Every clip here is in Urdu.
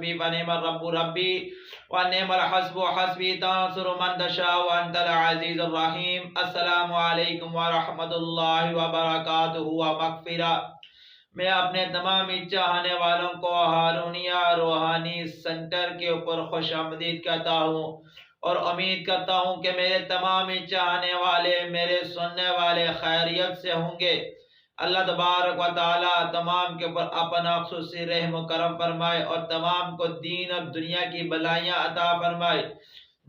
حسبی فنعم الرب ربی ونعم الحسب حسبی تنصر من تشاء وانت العزیز الرحیم۔ السلام علیکم ورحمۃ اللہ وبرکاتہ ومغفرہ۔ میں اپنے تمام چاہنے والوں کو ہارونیہ روحانی سنٹر کے اوپر خوش آمدید کہتا ہوں اور امید کرتا ہوں کہ میرے تمام چاہنے والے، میرے سننے والے خیریت سے ہوں گے۔ اللہ تبارک و تعالی تمام کے اوپر اپنا خصوصی رحم و کرم فرمائے اور تمام کو دین اور دنیا کی بلائیاں عطا فرمائے،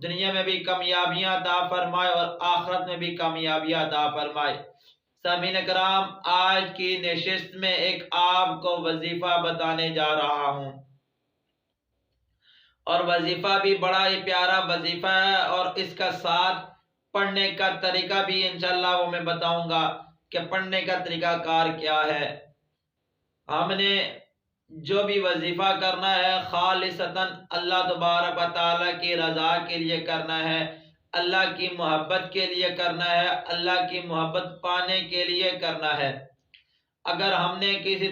دنیا میں بھی کامیابیاں عطا فرمائے اور آخرت میں بھی کامیابیاں عطا فرمائے۔ سامعین کرام، آج کی نشست میں ایک آپ کو وظیفہ بتانے جا رہا ہوں، اور وظیفہ بھی بڑا ہی پیارا وظیفہ ہے، اور اس کا ساتھ پڑھنے کا طریقہ بھی انشاءاللہ وہ میں بتاؤں گا کہ پڑھنے کا طریقہ کار کیا ہے۔ ہم نے جو بھی وظیفہ کرنا ہے خالصتاً اللہ تبارک و تعالیٰ کی رضا کے لیے کرنا ہے، اللہ کی محبت کے لیے کرنا ہے، اللہ کی محبت پانے کے لیے کرنا ہے۔ اگر ہم نے کسی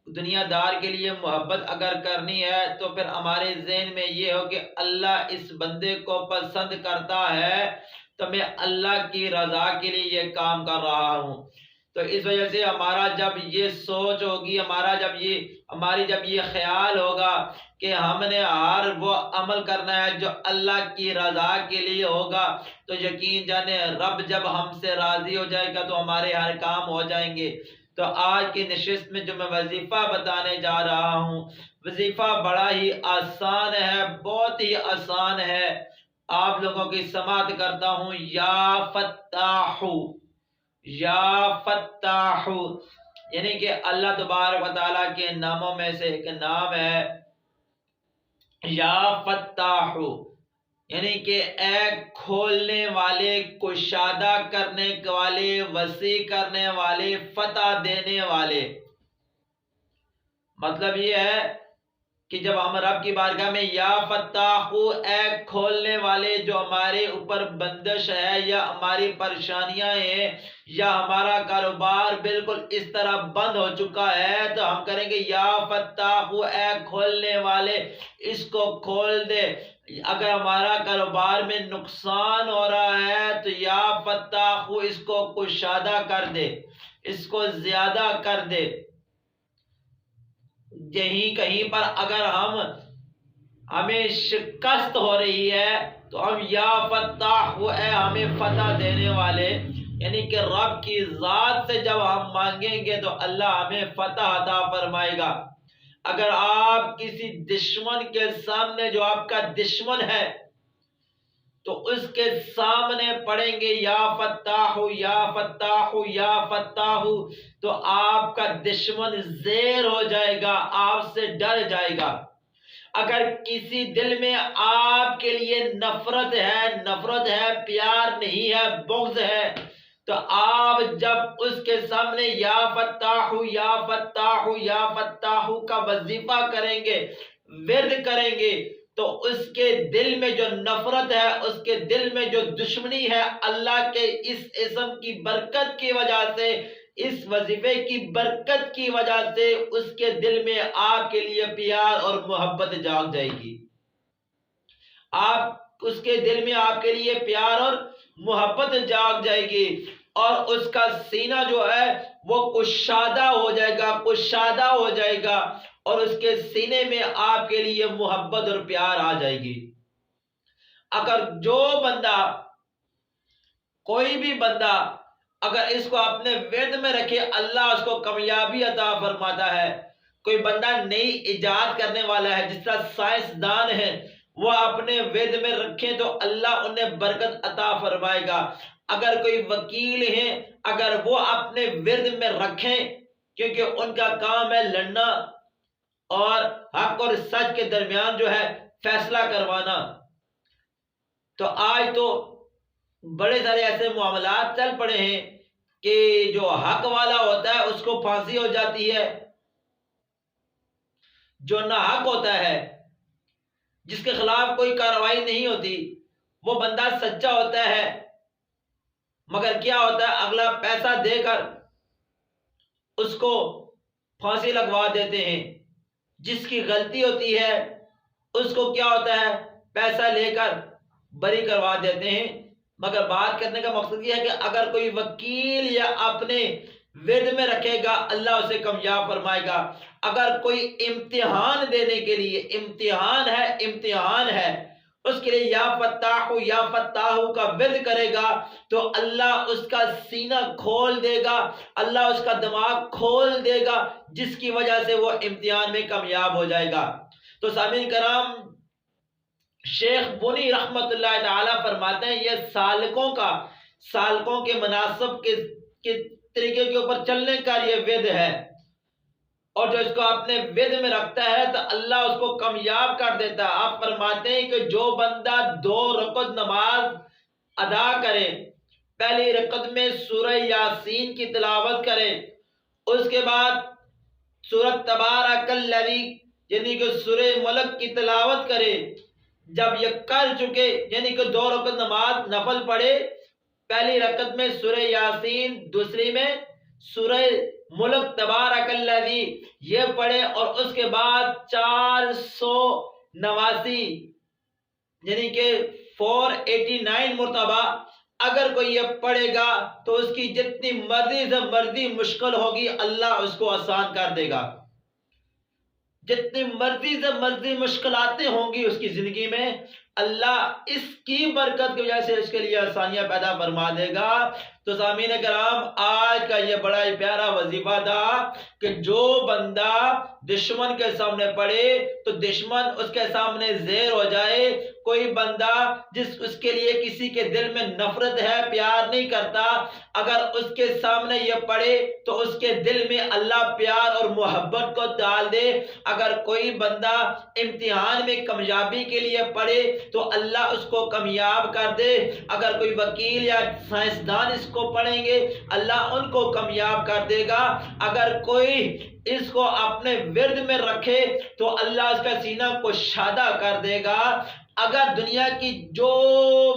دنیا دار کے لیے محبت اگر کرنی ہے تو پھر ہمارے ذہن میں یہ ہو کہ اللہ اس بندے کو پسند کرتا ہے تو میں اللہ کی رضا کے لیے یہ کام کر رہا ہوں۔ تو اس وجہ سے ہمارا جب یہ سوچ ہوگی، ہماری جب یہ خیال ہوگا کہ ہم نے ہر وہ عمل کرنا ہے جو اللہ کی رضا کے لیے ہوگا، تو یقین جانے رب جب ہم سے راضی ہو جائے گا تو ہمارے ہر کام ہو جائیں گے۔ تو آج کی نشست میں جو میں وظیفہ بتانے جا رہا ہوں، وظیفہ بڑا ہی آسان ہے، بہت ہی آسان ہے۔ آپ لوگوں کی سماعت کرتا ہوں، یا فتاح، یا فتاح، یعنی کہ اللہ تبارک و تعالیٰ کے ناموں میں سے ایک نام ہے یا فتاح، یعنی کہ اے کھولنے والے، کشادہ کرنے والے، وسیع کرنے والے، فتح دینے والے۔ مطلب یہ ہے کہ جب ہم رب کی بارگاہ میں یا فتاح، اے کھولنے والے، جو ہمارے اوپر بندش ہے یا ہماری پریشانیاں ہیں یا ہمارا کاروبار بالکل اس طرح بند ہو چکا ہے، تو ہم کریں گے یا فتاح، اے کھولنے والے، اس کو کھول دے۔ اگر ہمارا کاروبار میں نقصان ہو رہا ہے تو یا فتاح، اس کو کشادہ کر دے، اس کو زیادہ کر دے۔ یہیں کہیں پر اگر ہمیں شکست ہو رہی ہے تو ہم یا فتاح، اے ہمیں فتح دینے والے، یعنی کہ رب کی ذات سے جب ہم مانگیں گے تو اللہ ہمیں فتح عطا فرمائے گا۔ اگر آپ کسی دشمن کے سامنے، جو آپ کا دشمن ہے، تو اس کے سامنے پڑھیں گے یا فتاح، یا فتاح، یا فتاح، تو آپ کا دشمن زیر ہو جائے گا، آپ سے ڈر جائے گا۔ اگر کسی دل میں آپ کے لیے نفرت ہے، پیار نہیں ہے، بغض ہے، تو آپ جب اس کے سامنے یا فتاح، یا فتاح، یا فتاح کا وظیفہ کریں گے، ورد کریں گے، تو اس کے دل میں جو نفرت ہے، اس کے دل میں جو دشمنی ہے، اللہ کے اس اسم کی برکت کی وجہ سے، اس وظیفے کی برکت کی وجہ سے اس کے دل میں آپ کے لیے پیار اور محبت جاگ جائے گی۔ اس کے دل میں آپ کے لیے پیار اور محبت جاگ جائے گی، اور اس کا سینہ جو ہے وہ کشادہ ہو جائے گا، کشادہ ہو جائے گا، اور اس کے سینے میں آپ کے لیے محبت اور پیار آ جائے گی۔ اگر کوئی بھی بندہ اگر اس کو اپنے ورد میں رکھے، اللہ اس کو کامیابی عطا فرماتا ہے۔ کوئی بندہ نئی ایجاد کرنے والا ہے، جس طرح سائنسدان ہے، وہ اپنے ورد میں رکھیں تو اللہ انہیں برکت عطا فرمائے گا۔ اگر کوئی وکیل ہیں، اگر وہ اپنے ورد میں رکھیں، کیونکہ ان کا کام ہے لڑنا اور حق اور سچ کے درمیان جو ہے فیصلہ کروانا، تو آج تو بڑے سارے ایسے معاملات چل پڑے ہیں کہ جو حق والا ہوتا ہے اس کو پھانسی ہو جاتی ہے، جو ناحق ہوتا ہے، جس کے خلاف کوئی کارروائی نہیں ہوتی، وہ بندہ سچا ہوتا ہے، مگر کیا ہوتا ہے، اگلا پیسہ دے کر اس کو پھانسی لگوا دیتے ہیں۔ جس کی غلطی ہوتی ہے اس کو کیا ہوتا ہے، پیسہ لے کر بری کروا دیتے ہیں۔ مگر بات کرنے کا مقصد یہ ہے کہ اگر کوئی وکیل یا اپنے ورد میں رکھے گا اللہ اسے کامیاب فرمائے گا۔ اگر کوئی امتحان دینے کے لیے، امتحان ہے اس کے لیے یا فتاح کا ورد کرے گا تو اللہ اس کا سینہ کھول دے گا، اللہ اس کا دماغ کھول دے گا، جس کی وجہ سے وہ امتحان میں کامیاب ہو جائے گا۔ تو سامعین کرام، شیخ بنی رحمت اللہ تعالی فرماتے ہیں یہ سالکوں کے مناسب کے طریقے کے اوپر چلنے کا یہ ود ہے، اور جو اس کو اپنے ود میں رکھتا ہے تو اللہ اس کو کامیاب کر دیتا ہے۔ آپ فرماتے ہیں کہ جو بندہ 2 رکعت نماز ادا کرے، پہلی رکعت میں سورہ یاسین کی تلاوت کرے، اس کے بعد سورۃ تبارک الذی یعنی کہ سورہ ملک کی تلاوت کرے، جب یہ کر چکے یعنی کہ 2 رکعت نماز نفل پڑھے، پہلی رکعت میں سورہ یاسین، دوسری میں سورہ ملک تبارک الذی یہ پڑھے، اور اس کے بعد 489 یعنی کہ 489 مرتبہ اگر کوئی یہ پڑھے گا تو اس کی جتنی مرضی سے مرضی مشکل ہوگی اللہ اس کو آسان کر دے گا۔ جتنی مرضی سے مرضی مشکلاتیں ہوں گی اس کی زندگی میں، اللہ اس کی برکت کی وجہ سے اس کے لیے آسانیاں پیدا فرما دے گا۔ تو سامعین کرام، آج کا یہ بڑا ہی پیارا وظیفہ تھا کہ جو بندہ دشمن کے سامنے پڑے تو دشمن اس کے سامنے زیر ہو جائے۔ کوئی بندہ اس کے لیے کسی کے دل میں نفرت ہے، پیار نہیں کرتا، اگر اس کے سامنے یہ پڑے تو اس کے دل میں اللہ پیار اور محبت کو ڈال دے۔ اگر کوئی بندہ امتحان میں کامیابی کے لیے پڑھے تو اللہ اس کو کامیاب کر دے۔ اگر کوئی وکیل یا سائنسدان اس کو پڑھیں گے اللہ ان کو کامیاب کر دے گا۔ اگر کوئی اس کو اپنے ورد میں رکھے تو اللہ اس کا سینہ کشادہ کر دے گا۔ اگر دنیا کی جو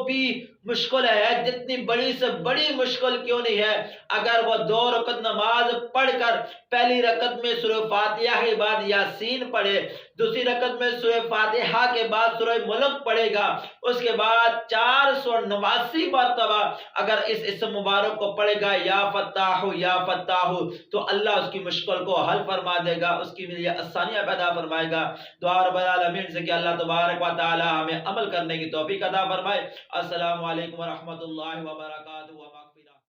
بھی مشکل ہے، جتنی بڑی سے بڑی مشکل کیوں نہیں ہے، اگر وہ 2 رکعت نماز پڑھ کر پہلی رکعت میں سورہ فاتحہ کے بعد یاسین پڑھے، دوسری رکعت میں سورہ فاتحہ کے بعد سورہ ملک پڑھے گا، اس کے بعد 489 مرتبہ اگر اس اسم مبارک کو پڑھے گا یا فتاح تو اللہ اس کی مشکل کو حل فرما دے گا، اس کے لیے آسانیاں پیدا فرمائے گا۔ دعا رب العالمین سے کہ اللہ تبارک و تعالی ہمیں عمل کرنے کی توفیق عطا فرمائے۔ السلام علیکم ورحمۃ اللہ وبرکاتہ۔